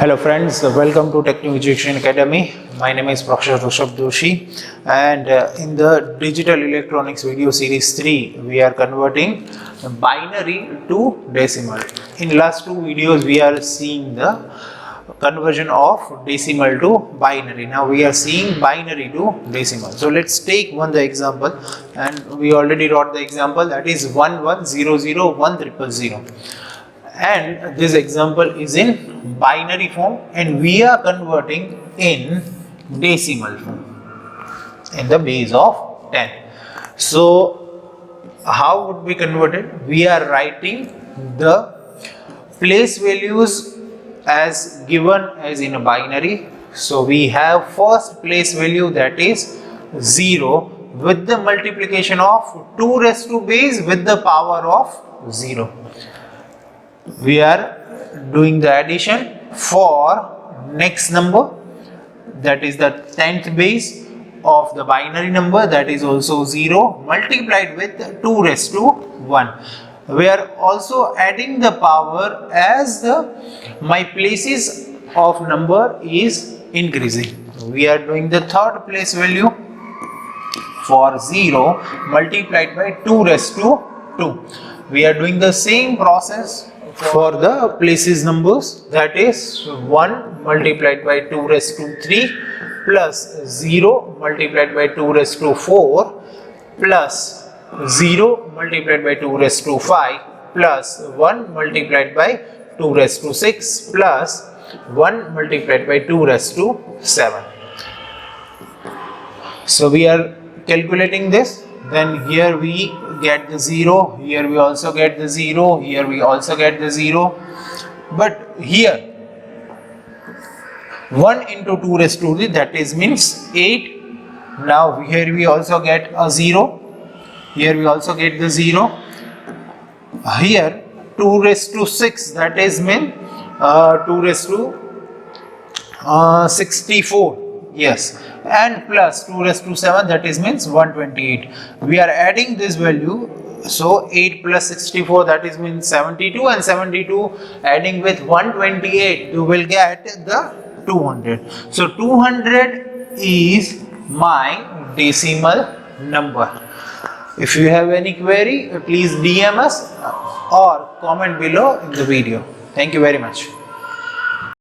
Hello friends, welcome to Techno Academy. My name is Professor Rushabh Doshi, and in the Digital Electronics video series 3 we are converting binary to decimal. In last two videos we are seeing the conversion of decimal to binary. Now we are seeing binary to decimal. So let's take the example, and we already wrote the example, that is 11001000. And this example is in binary form and we are converting in decimal form in the base of 10. So how would be converted? We are writing the place values as given as in a binary. So we have first place value, that is 0, with the multiplication of 2 raised to base with the power of 0. We are doing the addition for next number, that is the 10th base of the binary number, that is also 0, multiplied with 2 raised to 1. We are also adding the power as my places of number is increasing. We are doing the third place value for 0 multiplied by 2 raised to 2. We are doing the same process for the places numbers, that is 1 multiplied by 2 raised to 3 plus 0 multiplied by 2 raised to 4 plus 0 multiplied by 2 raised to 5 plus 1 multiplied by 2 raised to 6 plus 1 multiplied by 2 raised to 7. So we are calculating this. Then here we get the 0, here we also get the 0, here we also get the 0. But here 1 into 2 raised to 3, that is means 8. Now here we also get a 0, here we also get the 0. Here 2 raised to 6, that is mean 2 raised to 64. Yes, and plus 2 raised to 7, that is means 128. We are adding this value, so 8 plus 64, that is means 72, and 72 adding with 128, you will get the 200. So 200 is my decimal number. If you have any query, please DM us or comment below in the video. Thank you very much.